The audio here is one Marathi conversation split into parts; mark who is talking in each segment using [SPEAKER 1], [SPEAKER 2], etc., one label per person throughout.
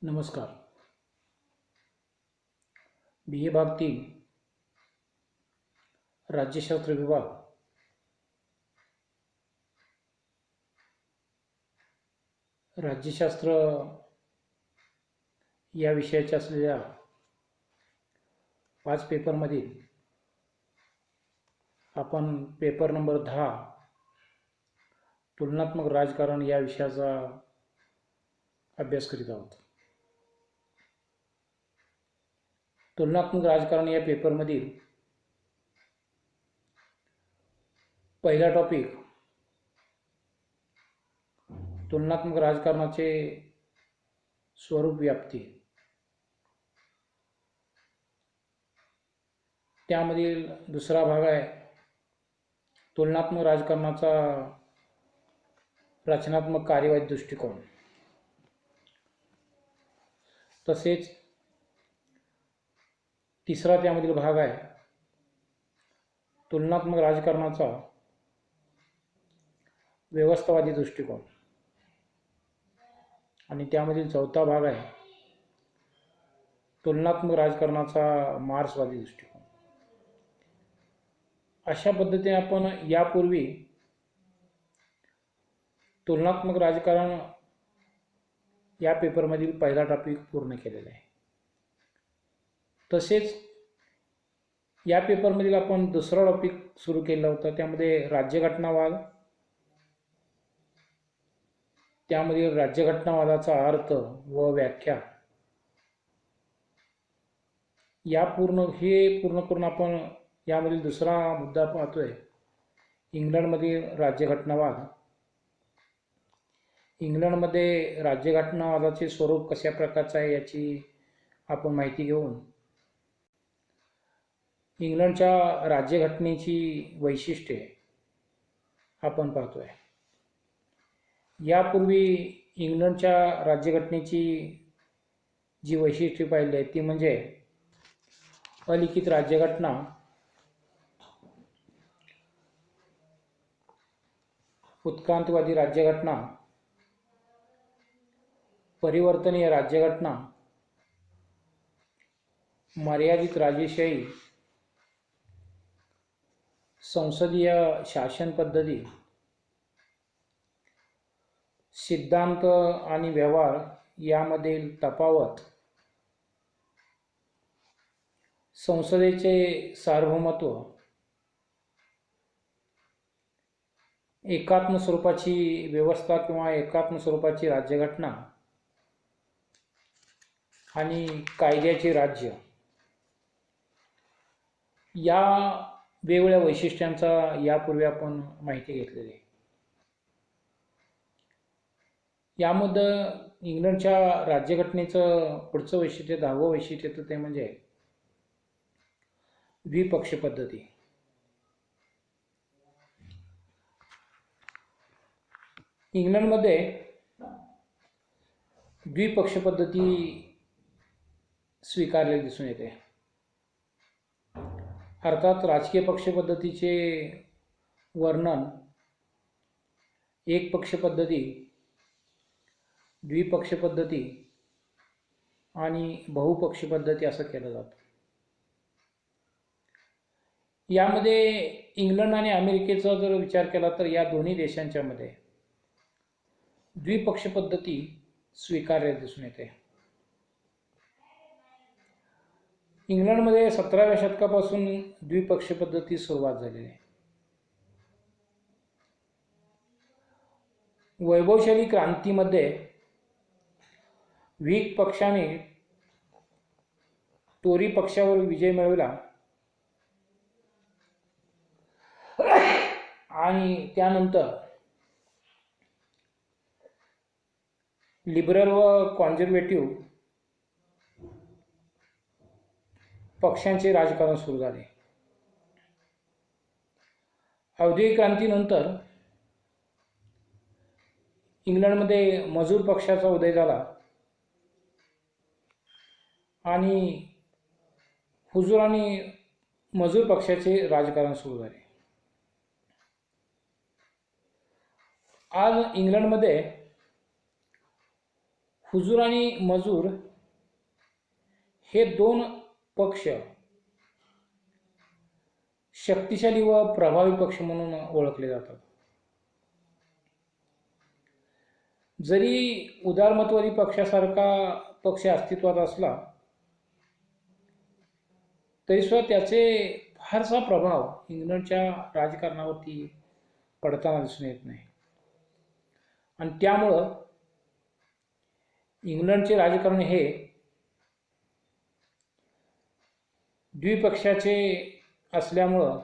[SPEAKER 1] नमस्कार. BA भाग 3 राज्यशास्त्र विभाग राज्यशास्त्र या विषयाच्या असलेल्या 5 पेपरमधील आपण पेपर नंबर 10 तुलनात्मक राजकारण या विषयाचा अभ्यास करीत आहोत. तुलनात्मक राजकारण या पेपरमधील पहिला टॉपिक तुलनात्मक राजकारणाचे स्वरूप व्याप्ती. त्यामधील दुसरा भाग आहे तुलनात्मक राजकारणाचा रचनात्मक कार्यवाही दृष्टिकोन. तसेच तिसरा त्यामधील भाग आहे तुलनात्मक राजकारणाचा व्यवस्थावादी दृष्टिकोन आणि त्यामधील चौथा भाग आहे तुलनात्मक राजकारणाचा मार्क्सवादी दृष्टिकोन. अशा पद्धतीने आपण यापूर्वी तुलनात्मक राजकारण या पेपरमधील पहिला टॉपिक पूर्ण केलेला आहे. तसेच या पेपरमधील आपण दुसरा टॉपिक सुरू केला होता, त्यामध्ये राज्यघटनावाद, त्यामधील राज्यघटनावादाचा अर्थ व व्याख्या पूर्ण करून आपण यामधील दुसरा मुद्दा पाहतोय इंग्लंडमधील राज्यघटनावाद. इंग्लंडमध्ये राज्यघटनावादाचे स्वरूप कशा प्रकारचे आहे याची आपण माहिती घेऊन इंग्लंडच्या राज्यघटनेची वैशिष्ट्ये आपण पाहतोय. यापूर्वी इंग्लंडच्या राज्यघटनेची जी वैशिष्ट्ये पाहिली आहेत ती म्हणजे अलिखित राज्यघटना, उत्क्रांतिवादी राज्यघटना, परिवर्तनीय राज्यघटना, मर्यादित राजेशाही, संसदीय शासन पद्धती, सिद्धांत आणि व्यवहार यामधील तफावत, संसदेचे सार्वभौमत्व, एकात्म स्वरूपाची व्यवस्था किंवा एकात्म स्वरूपाची राज्यघटना आणि कायद्याचे राज्य या वेगवेगळ्या वैशिष्ट्यांचा यापूर्वी आपण माहिती घेतलेली आहे. यामध्ये इंग्लंडच्या राज्यघटनेचं पुढचं वैशिष्ट्य 10वं वैशिष्ट्य येतं ते म्हणजे द्विपक्ष पद्धती. इंग्लंडमध्ये द्विपक्ष पद्धती स्वीकारलेली दिसून येते. अर्थात राजकीय पक्ष पद्धतीचे वर्णन एक पक्ष पद्धती, द्विपक्ष पद्धती आणि बहुपक्ष पद्धती असं केलं जातं. यामध्ये इंग्लंड आणि अमेरिकेचा जर विचार केला तर या दोन्ही देशांच्या मध्ये द्विपक्ष पद्धती स्वीकारलेली दिसून येते. इंग्लंडमध्ये 17व्या शतकापासून द्विपक्ष पद्धती सुरुवात झालेली आहे. वैभवशाली क्रांतीमध्ये व्हिग पक्षाने टोरी पक्षावर विजय मिळवला आणि त्यानंतर लिबरल व कॉन्झर्वेटिव्ह पक्षांचे राजकारण सुरू झाले. औद्योगिक क्रांतीनंतर इंग्लंडमध्ये मजूर पक्षाचा उदय झाला आणि हुजूर आणि मजूर पक्षाचे राजकारण सुरू झाले. आज इंग्लंडमध्ये हुजूर आणि मजूर हे दोन पक्ष शक्तिशाली व प्रभावी पक्ष म्हणून ओळखले जातात. जरी उदारमतवादी पक्षासारखा पक्ष अस्तित्वात असला तरीसुद्धा त्याचे फारसा प्रभाव इंग्लंडच्या राजकारणावरती पडताना दिसून येत नाही. आणि त्यामुळं इंग्लंडचे राजकारण हे द्विपक्षाचे असल्यामुळं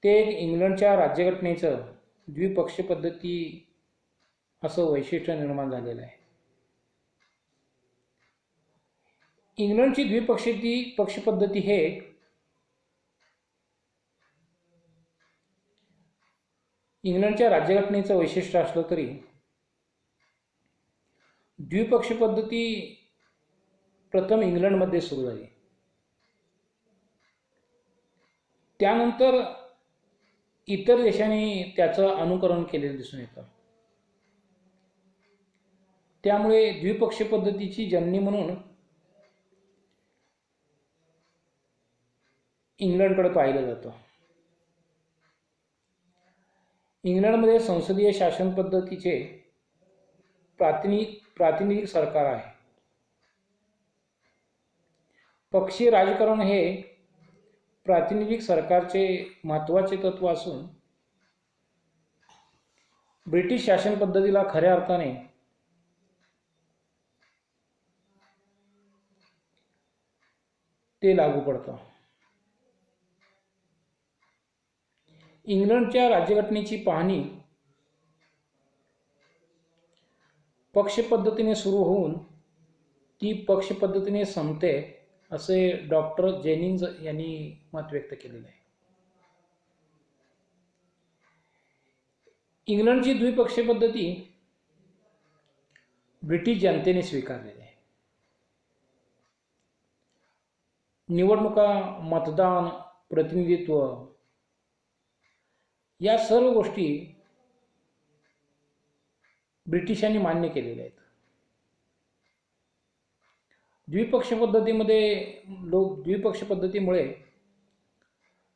[SPEAKER 1] ते इंग्लंडच्या राज्यघटनेचं द्विपक्ष पद्धती असं वैशिष्ट्य निर्माण झालेलं आहे. इंग्लंडची द्विपक्षी पद्धती हे इंग्लंडच्या राज्यघटनेचं वैशिष्ट्य असलं तरी द्विपक्षी पद्धती प्रथम इंग्लंडमध्ये सुरू झाली. त्यानंतर इतर देशांनी त्याचं अनुकरण केलेलं दिसून येतं. त्यामुळे द्विपक्षीय पद्धतीची जननी म्हणून इंग्लंडकडे पाहिलं जातं. इंग्लंडमध्ये संसदीय शासन पद्धतीचे प्रातिनिधिक सरकार आहे. पक्षीय राजकारण हे प्रातिनिधिक सरकारचे महत्त्वाचे तत्व असून ब्रिटिश शासन पद्धतीला खऱ्या अर्थाने ते लागू पडतं. इंग्लंडच्या राज्यघटनेची पाहणी पक्षपद्धतीने सुरू होऊन ती पक्षपद्धतीने संपते असे डॉक्टर जेनिंग्ज यांनी मत व्यक्त केलेलं आहे. इंग्लंडची द्विपक्षीय पद्धती ब्रिटिश जनतेने स्वीकारलेली आहे. निवडणुका, मतदान, प्रतिनिधित्व या सर्व गोष्टी ब्रिटिशांनी मान्य केलेल्या आहेत. द्विपक्ष पद्धतीमुळे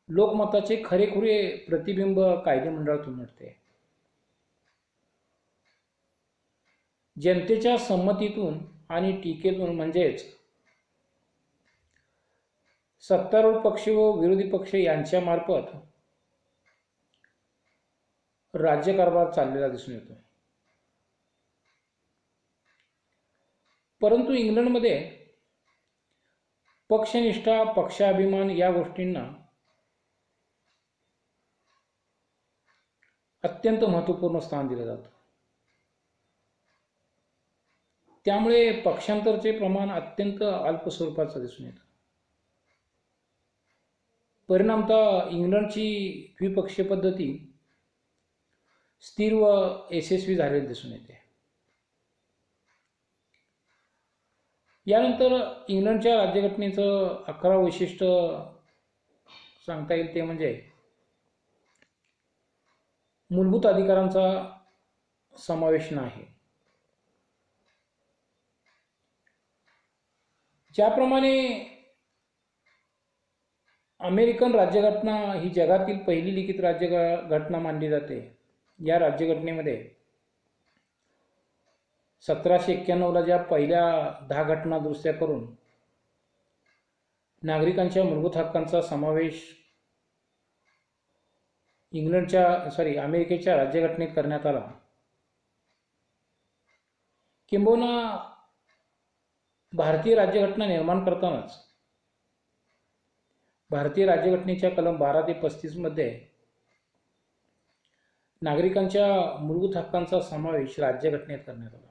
[SPEAKER 1] लोकमताचे खरेखुरे प्रतिबिंब कायदेमंडळातून मिळते. जनतेच्या संमतीतून आणि टीकेतून म्हणजेच सत्तारूढ पक्ष व विरोधी पक्ष यांच्यामार्फत राज्यकारभार चाललेला दिसून येतो. परंतु इंग्लंडमध्ये पक्षनिष्ठा, पक्षाभिमान या गोष्टींना अत्यंत महत्त्वपूर्ण स्थान दिलं जातं. त्यामुळे पक्षांतरचे प्रमाण अत्यंत अल्प स्वरूपाचं दिसून येतं. परिणामतः इंग्लंडची द्विपक्षीय पद्धती स्थिर व यशस्वी झालेली दिसून येते. यानंतर इंग्लंडच्या राज्यघटनेचं 11 वैशिष्ट्य सांगता येईल ते म्हणजे मूलभूत अधिकारांचा समावेश नाही. ज्याप्रमाणे अमेरिकन राज्यघटना ही जगातील पहिली लिखित राज्यघटना मानली जाते, या राज्यघटनेमध्ये 1791ला ज्या पहिल्या 10 घटना दुरुस्त्या करून नागरिकांच्या मूलभूत हक्कांचा समावेश अमेरिकेच्या राज्यघटनेत करण्यात आला. किंबहुना भारतीय राज्यघटना निर्माण करतानाच भारतीय राज्यघटनेच्या कलम 12 ते 35 मध्ये नागरिकांच्या मूलभूत हक्कांचा समावेश राज्यघटनेत करण्यात आला.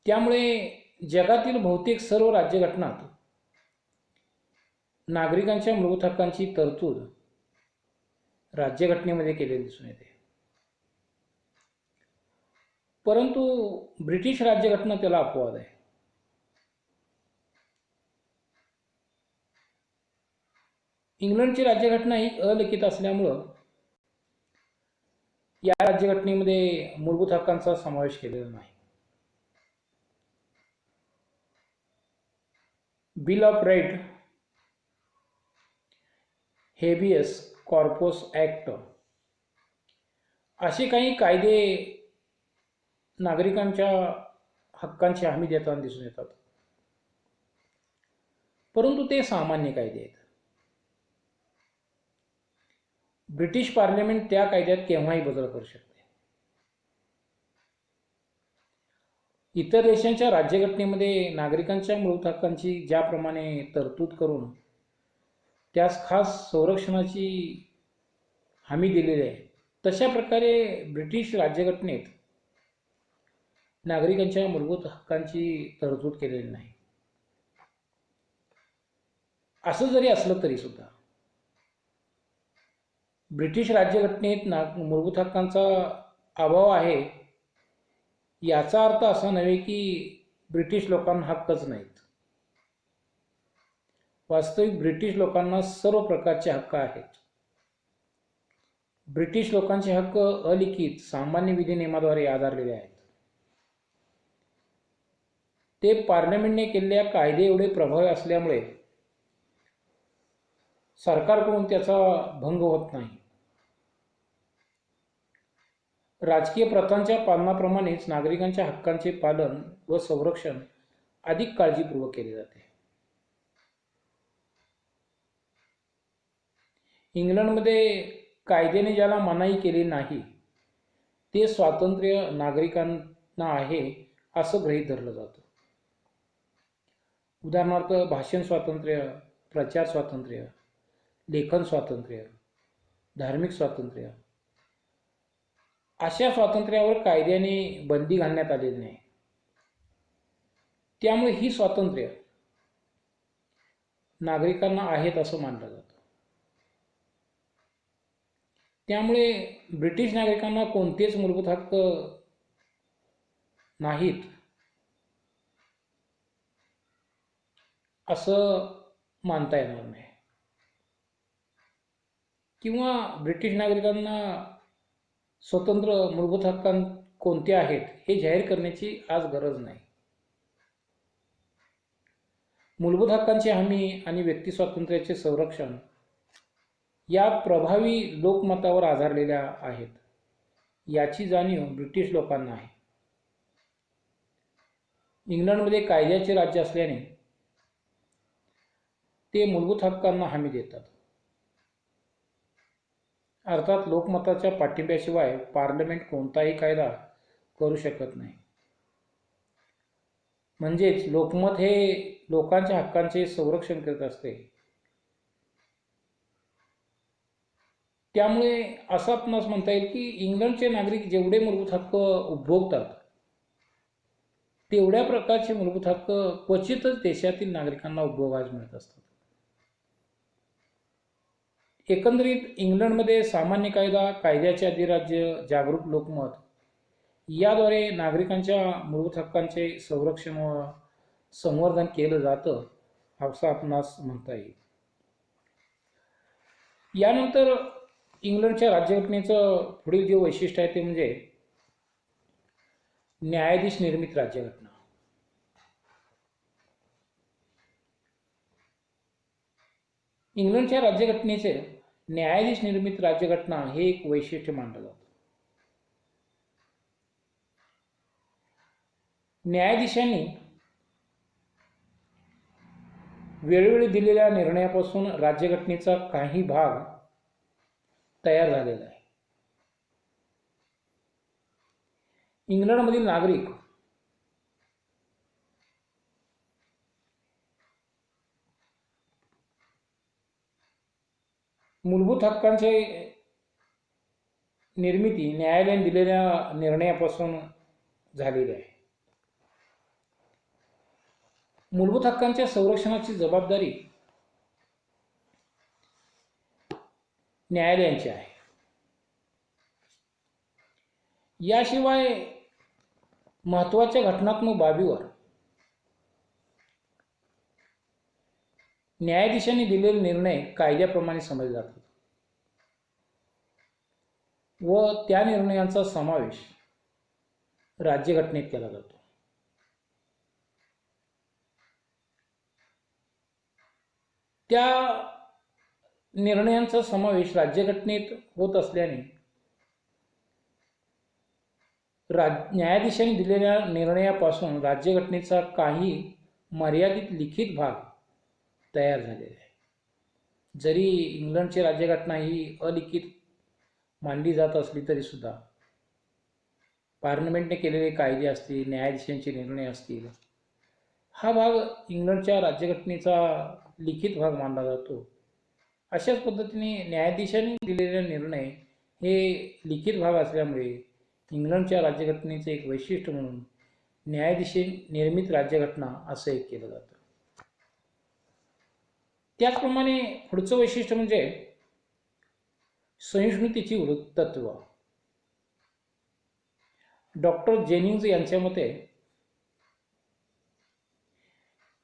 [SPEAKER 1] त्यामुळे जगातील बहुतेक सर्व राज्यघटनात नागरिकांच्या मूलभूत हक्कांची तरतूद राज्यघटनेमध्ये केलेली दिसून येते. परंतु ब्रिटिश राज्यघटना त्याला अपवाद आहे. इंग्लंडची राज्यघटना ही अलिखित असल्यामुळं या राज्यघटनेमध्ये मूलभूत हक्कांचा समावेश केलेला नाही. Bill of right, habeas corpus act असे काही कायदे नागरिकांच्या हक्कांची हमी देताना दिसून येतात, परंतु ते सामान्य कायदे आहेत. ब्रिटिश पार्लमेंट त्या कायद्यात केव्हाही बदल करू शकते. इतर देशांच्या राज्यघटनेमध्ये नागरिकांच्या मूलभूत हक्कांची ज्याप्रमाणे तरतूद करून त्यास खास संरक्षणाची हमी दिलेली आहे, तशा प्रकारे ब्रिटिश राज्यघटनेत नागरिकांच्या मूलभूत हक्कांची तरतूद केलेली नाही. असं जरी असलं तरी सुद्धा ब्रिटिश राज्यघटनेत मूलभूत हक्कांचा अभाव आहे याचा अर्थ असा नव्हे की ब्रिटिश लोकांना हक्कच नाहीत. वास्तविक ब्रिटिश लोकांना सर्व प्रकारचे हक्क आहेत. ब्रिटिश लोकांचे हक्क अलिखित सामान्य विधिनियमाद्वारे आधारलेले आहेत. ते पार्लमेंटने केलेल्या कायदे एवढे प्रभावी असल्यामुळे सरकारकडून त्याचा भंग होत नाही. राजकीय प्रथांच्या पालनाप्रमाणेच नागरिकांच्या हक्कांचे पालन व संरक्षण अधिक काळजीपूर्वक केले जाते. इंग्लंडमध्ये कायद्याने ज्याला मनाई केली नाही ते स्वातंत्र्य नागरिकांना आहे असं गृहीत धरलं जातं. उदाहरणार्थ भाषण स्वातंत्र्य, प्रचार स्वातंत्र्य, लेखन स्वातंत्र्य, धार्मिक स्वातंत्र्य अशा स्वातंत्र्यावर कायद्याने बंदी घालण्यात आलेली नाही. त्यामुळे ही स्वातंत्र्य नागरिकांना आहेत असं मानलं जातं. त्यामुळे ब्रिटिश नागरिकांना कोणतेच मूलभूत हक्क नाहीत असं मानता येणार नाही, किंवा ब्रिटिश नागरिकांना स्वतंत्र मूलभूत हक्क कोणते आहेत हे जाहीर करण्याची आज गरज नाही. मूलभूत हक्कांची हमी आणि व्यक्ती स्वातंत्र्याचे संरक्षण या प्रभावी लोकमतावर आधारलेल्या आहेत. याची जाणीव ब्रिटिश लोकांना आहे. इंग्लंडमध्ये कायद्याचे राज्य असल्याने ते मूलभूत हक्कांना हमी देतात. अर्थात लोकमताच्या पाठिंब्याशिवाय पार्लमेंट कोणताही कायदा करू शकत नाही. म्हणजेच लोकमत हे लोकांच्या हक्कांचे संरक्षण करत असते. त्यामुळे असं आपणास म्हणता येईल की इंग्लंडचे नागरिक जेवढे मूलभूत हक्क उपभोगतात तेवढ्या प्रकारचे मूलभूत हक्क क्वचितच देशातील नागरिकांना उपभोगायला मिळत असतात. एकंदरीत इंग्लंडमध्ये सामान्य कायदा, कायद्याचे अधिराज्य, जागरूक लोकमत याद्वारे नागरिकांच्या मूलभूत हक्कांचे संरक्षण व संवर्धन केलं जातं असं आपणास म्हणता येईल. यानंतर इंग्लंडच्या राज्यघटनेचं पुढील जे वैशिष्ट्य आहे ते म्हणजे न्यायाधीश निर्मित राज्यघटना. इंग्लंडच्या राज्यघटनेचे न्यायाधीश निर्मित राज्यघटना हे एक वैशिष्ट्य मानलं जातं. न्यायाधीशांनी वेळोवेळी दिलेल्या निर्णयापासून राज्यघटनेचा काही भाग तयार झालेला आहे. इंग्लंडमधील नागरिक मूलभूत हक्कांची निर्मिती न्यायालयाने दिलेल्या निर्णयापासून झालेली आहे. मूलभूत हक्कांच्या संरक्षणाची जबाबदारी न्यायालयांची आहे. याशिवाय महत्त्वाच्या घटनात्मक बाबीवर न्यायाधीशांनी दिलेले निर्णय कायद्याप्रमाणे समजले जातात. व त्या निर्णयांचा समावेश राज्यघटनेत केला जातो. त्या निर्णयांचा समावेश राज्यघटनेत होत असल्याने न्यायाधीशांनी दिलेल्या निर्णयापासून राज्यघटनेचा काही मर्यादित लिखित भाग तयार झालेला आहे. जरी इंग्लंडची राज्यघटना ही अलिखित मानली जात असली तरी सुद्धा पार्लमेंटने केलेले कायदे असतील, न्यायाधीशांचे निर्णय असतील, हा भाग इंग्लंडच्या राज्यघटनेचा लिखित भाग मानला जातो. अशाच पद्धतीने न्यायाधीशांनी दिलेले निर्णय हे लिखित भाग असल्यामुळे इंग्लंडच्या राज्यघटनेचे एक वैशिष्ट्य म्हणून न्यायाधीश निर्मित राज्यघटना असं एक केलं जातं. त्याचप्रमाणे पुढचं वैशिष्ट्य म्हणजे सहिष्णुतेची वृत्तत्व. डॉक्टर जेनिंग्ज यांच्या मते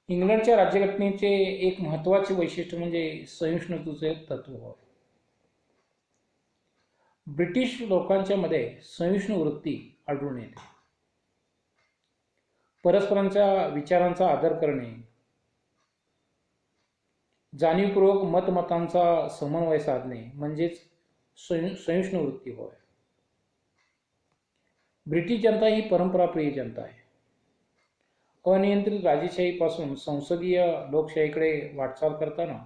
[SPEAKER 1] इंग्लंडच्या राज्यघटनेचे एक महत्त्वाचे वैशिष्ट्य म्हणजे सहिष्णुतेचे तत्व. ब्रिटिश लोकांच्या मध्ये सहिष्णु वृत्ती आढळून येते. परस्परांच्या विचारांचा आदर करणे, जाणीवपूर्वक मतमतांचा समन्वय साधणे म्हणजेच सहिष्णु वृत्ती होय. ब्रिटिश जनता ही परंपराप्रिय जनता आहे. अनियंत्रित राजेशाहीपासून संसदीय लोकशाहीकडे वाटचाल करताना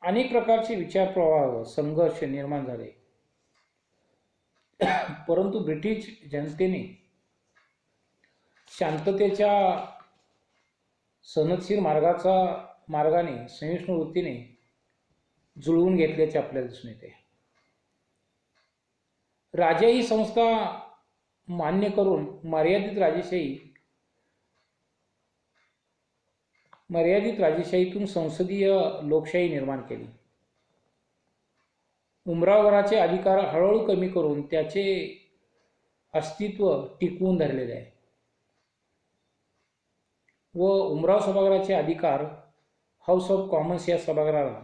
[SPEAKER 1] अनेक प्रकारचे विचार प्रवाह, संघर्ष निर्माण झाले. परंतु ब्रिटिश जनतेने शांततेच्या सनदशीर मार्गाने सहिष्णु वृत्तीने जुळवून घेतल्याचे आपल्याला दिसून येते. राजा ही संस्था मान्य करून मर्यादित राजेशाहीतून संसदीय लोकशाही निर्माण केली. उमरावराचे अधिकार हळूहळू कमी करून त्याचे अस्तित्व टिकवून धरलेले आहे व उमराव सभागृहाचे अधिकार हाऊस ऑफ कॉमन्स या सभागृहाला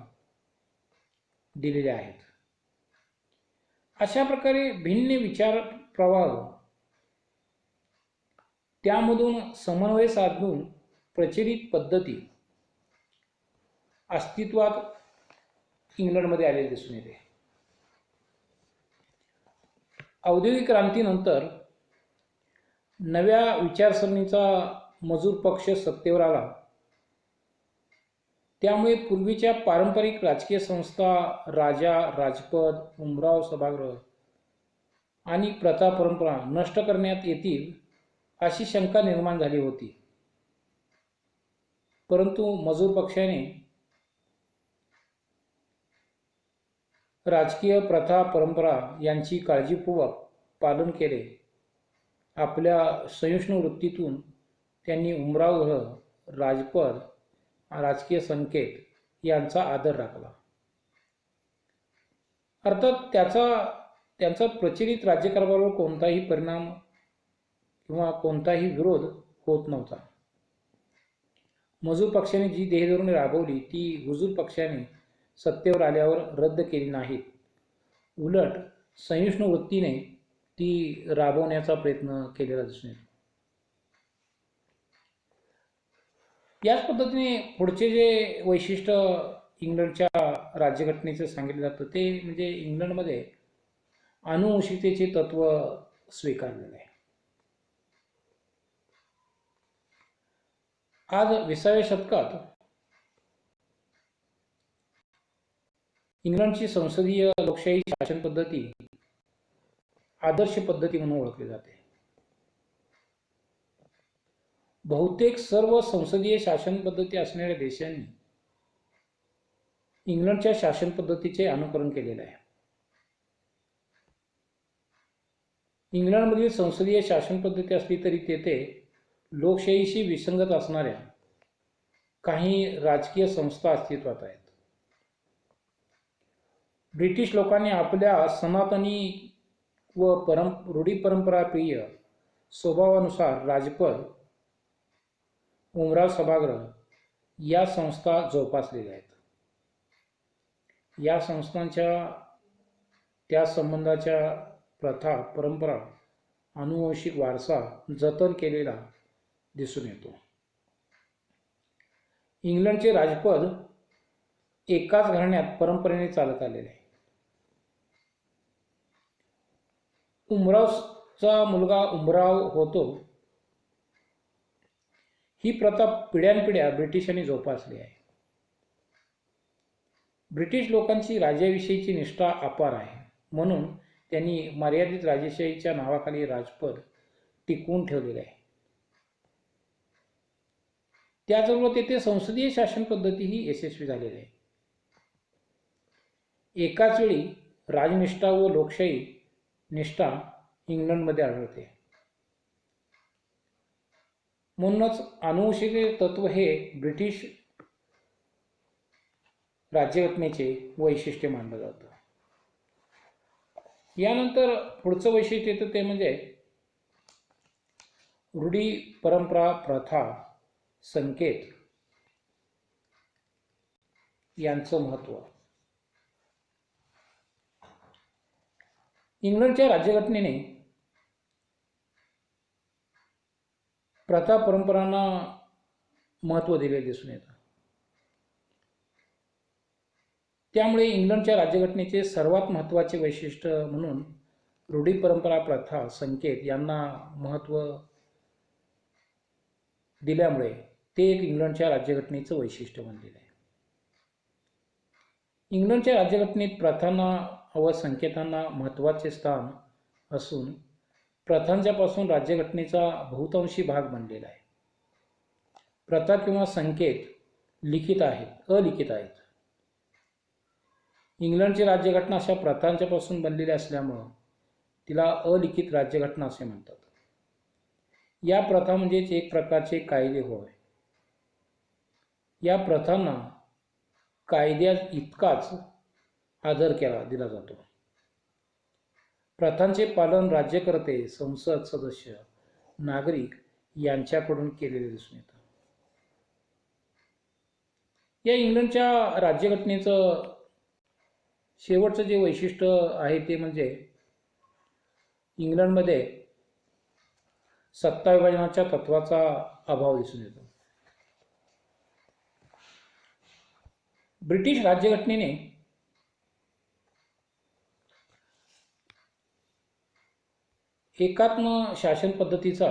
[SPEAKER 1] दिलेले आहेत. अशा प्रकारे भिन्न विचार प्रवाह त्यामधून समन्वय साधून प्रचलित पद्धती अस्तित्वात इंग्लंडमध्ये आलेले दिसून येते. औद्योगिक क्रांतीनंतर नव्या विचारसरणीचा मजूर पक्ष सत्तेवर आला. त्यामुळे पूर्वीच्या पारंपरिक राजकीय संस्था, राजा, राजपद, उमराव सभागृह आणि प्रथा परंपरा नष्ट करण्यात येतील अशी शंका निर्माण झाली होती. परंतु मजूर पक्षाने राजकीय प्रथा परंपरा यांची काळजीपूर्वक पालन केले. आपल्या सहिष्णु वृत्तीतून त्यांनी उमराव ग्रह, राजपद, राजकीय संकेत यांचा आदर राखला. अर्थात त्यांचा प्रचलित राज्यकारभारावर कोणताही परिणाम किंवा कोणताही विरोध होत नव्हता. मजूर पक्षाने जी ध्येयधोरणे राबवली ती हुजूर पक्षाने सत्तेवर आल्यावर रद्द केली नाहीत. उलट सहिष्णु वृत्तीने ती राबवण्याचा प्रयत्न केलेला दिसून येतो. याच पद्धतीने पुढचे जे वैशिष्ट्य इंग्लंडच्या राज्यघटनेचे सांगितले जातं ते म्हणजे इंग्लंडमध्ये आनुवंशिकतेचे तत्व स्वीकारलेले आहे. आज 20व्या शतकात इंग्लंडची संसदीय लोकशाही शासन पद्धती आदर्श पद्धती म्हणून ओळखली जाते. बहुतेक सर्व संसदीय शासन पद्धती असणाऱ्या देशांनी इंग्लंडच्या शासन पद्धतीचे अनुकरण केलेले आहे. इंग्लंडमधील संसदीय शासन पद्धती असली तरी तेथे लोकशाहीशी विसंगत असणाऱ्या काही राजकीय संस्था अस्तित्वात आहेत. ब्रिटिश लोकांनी आपल्या सनातनी व रूढी परंपराप्रिय स्वभावानुसार राजपद, उमराव सभागृह या संस्था जोपासलेल्या आहेत. या संस्थांच्या त्या संबंधाच्या प्रथा, परंपरा, आनुवंशिक वारसा जतन केलेला दिसून येतो. इंग्लंडचे राजपद एकाच घराण्यात परंपरेने चालत आलेले आहे. उमरावचा मुलगा उमराव होतो ही प्रथा पिढ्यानपिढ्या ब्रिटिशांनी जोपासली आहे. ब्रिटिश लोकांची राजाविषयीची निष्ठा अपार आहे, म्हणून त्यांनी मर्यादित राजेशाहीच्या नावाखाली राजपद टिकवून ठेवलेले आहे. त्याचबरोबर तेथे संसदीय शासन पद्धतीही यशस्वी झालेली आहे. एकाच वेळी राजनिष्ठा व लोकशाही निष्ठा इंग्लंडमध्ये आढळते. म्हणूनच आनुवंशिक तत्व हे ब्रिटिश राज्यघटनेचे वैशिष्ट्य मानलं जातं. यानंतर पुढचं वैशिष्ट्य येतं ते म्हणजे रूढी, परंपरा, प्रथा, संकेत यांचं महत्त्व. इंग्लंडच्या राज्यघटनेने प्रथा, परंपरांना महत्त्व दिले दिसून येतं. त्यामुळे इंग्लंडच्या राज्यघटनेचे सर्वात महत्त्वाचे वैशिष्ट्य म्हणून रूढी, परंपरा, प्रथा, संकेत यांना महत्त्व दिल्यामुळे ते एक इंग्लंडच्या राज्यघटनेचं वैशिष्ट्य बनलेलं आहे. इंग्लंडच्या राज्यघटनेत प्रथांना व संकेतांना महत्त्वाचे स्थान असून प्रथांच्यापासून राज्यघटनेचा बहुतांशी भाग बनलेला आहे. प्रथा किंवा संकेत लिखित आहेत, अलिखित आहेत. इंग्लंडची राज्यघटना अशा प्रथांच्यापासून बनलेली असल्यामुळं तिला अलिखित राज्यघटना असे म्हणतात. या प्रथा म्हणजेच एक प्रकारचे कायदे होय. या प्रथांना कायद्यात इतकाच आदर दिला जातो. प्रथांचे पालन राज्यकर्ते, संसद सदस्य, नागरिक यांच्याकडून केलेले दिसून येतं. या इंग्लंडच्या राज्यघटनेचं शेवटचं जे वैशिष्ट्य आहे ते म्हणजे इंग्लंडमध्ये सत्ता विभाजनाच्या तत्वाचा अभाव दिसून येतो. ब्रिटिश राज्यघटनेने एकात्म शासन पद्धतीचा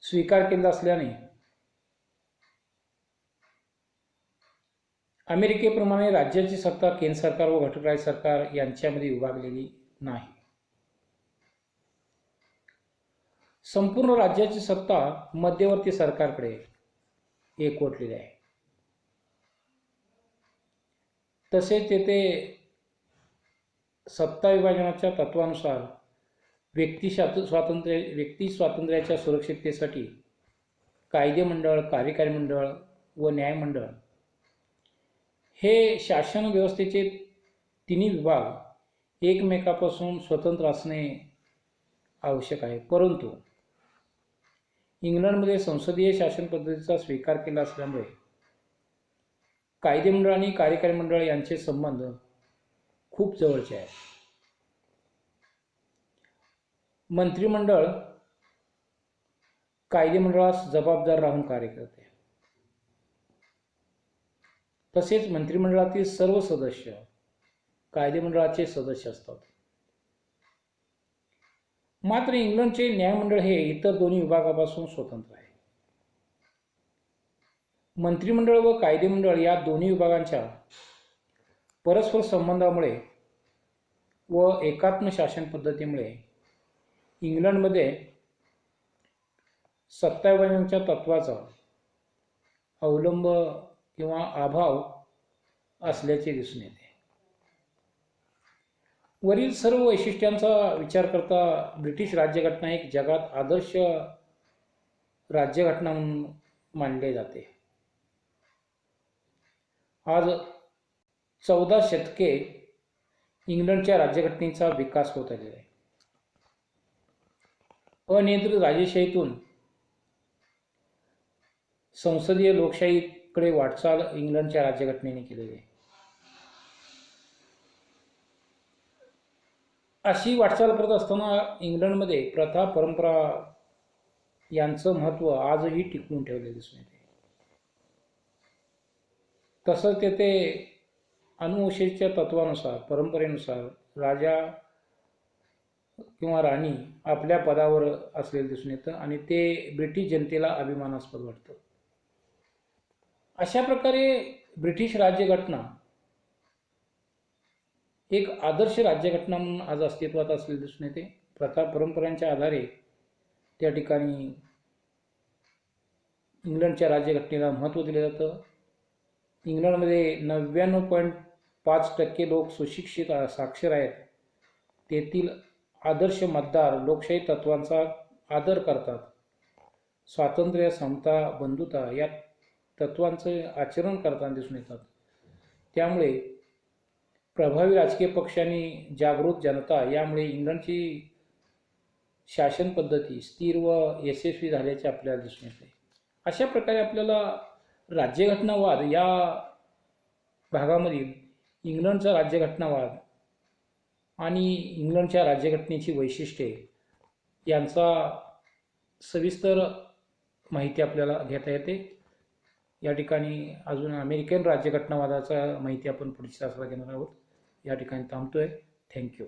[SPEAKER 1] स्वीकार केला असल्याने अमेरिकेप्रमाणे राज्याची सत्ता केंद्र सरकार व घटकराज्य सरकार यांच्यामध्ये विभागलेली नाही. संपूर्ण राज्याची सत्ता मध्यवर्ती सरकारकडे एकवटलेली आहे. तसेच तेथे सत्ता विभाजनाच्या तत्वानुसार व्यक्ती स्वातंत्र्याच्या सुरक्षिततेसाठी कायदे मंडळ, कार्यकारी मंडळ व न्यायमंडळ हे शासन व्यवस्थेचे तिन्ही विभाग एकमेकापासून स्वतंत्र असणे आवश्यक आहे. परंतु इंग्लंडमध्ये संसदीय शासन पद्धतीचा स्वीकार केला असल्यामुळे कायदे मंडळ आणि कार्यकारी मंडळ यांचे संबंध खूप जवळचे आहेत. मंत्रिमंडळ कायदे मंडळास जबाबदार राहून कार्य करते. तसेच मंत्रिमंडळातील सर्व सदस्य कायदे मंडळाचे सदस्य असतात. मात्र इंग्लंडचे न्यायमंडळ हे इतर दोन्ही विभागापासून स्वतंत्र आहे. मंत्रिमंडळ व कायदे मंडळ या दोन्ही विभागांच्या परस्पर संबंधामुळे व एकात्म शासन पद्धतीमुळे इंग्लंडमध्ये सत्ता विभाजनाच्या तत्वाचा अवलंब किंवा अभाव असल्याचे दिसून येते. वरील सर्व वैशिष्ट्यांचा विचार करता ब्रिटिश राज्यघटना एक जगात आदर्श राज्यघटना म्हणून मानले जाते. आज 14 शतके इंग्लंडच्या राज्यघटनेचा विकास होत आलेला आहे. अनियंत्रित राजेशाहीतून संसदीय लोकशाहीकडे वाटचाल इंग्लंडच्या राज्यघटनेने केलेली आहे. अशी वाटचाल करत असताना इंग्लंडमध्ये प्रथा परंपरा यांचं महत्त्व आजही टिकवून ठेवले दिसून येते. तसंच तेथे अनुवंशिकच्या तत्वानुसार परंपरेनुसार राजा किंवा राणी आपल्या पदावर असलेलं दिसून येतं आणि ते ब्रिटिश जनतेला अभिमानास्पद वाटतं. अशा प्रकारे ब्रिटिश राज्यघटना एक आदर्श राज्यघटना म्हणून आज अस्तित्वात असलेली दिसून येते. प्रथा परंपरांच्या आधारे त्या ठिकाणी इंग्लंडच्या राज्यघटनेला महत्त्व दिलं जातं. इंग्लंडमध्ये 99.5% लोक सुशिक्षित साक्षर आहेत. तेथील आदर्श मतदार लोकशाही तत्वांचा आदर करतात. स्वातंत्र्य, समता, बंधुता या तत्वांचे आचरण करताना दिसून येतात. त्यामुळे प्रभावी राजकीय पक्ष आणि जागृत जनता यामुळे इंग्लंडची शासन पद्धती स्थिर व यशस्वी झाल्याचे आपल्याला दिसून येते. अशा प्रकारे आपल्याला राज्यघटनावाद या भागामधील इंग्लंडचा राज्यघटनावाद आणि इंग्लंडच्या राज्यघटनेची वैशिष्ट्ये यांचा सविस्तर माहिती आपल्याला घेता येते. या ठिकाणी अजून अमेरिकन राज्यघटनावादाचा माहिती आपण पुढच्या तासाला घेणार आहोत. या ठिकाणी थांबतोय. थँक्यू.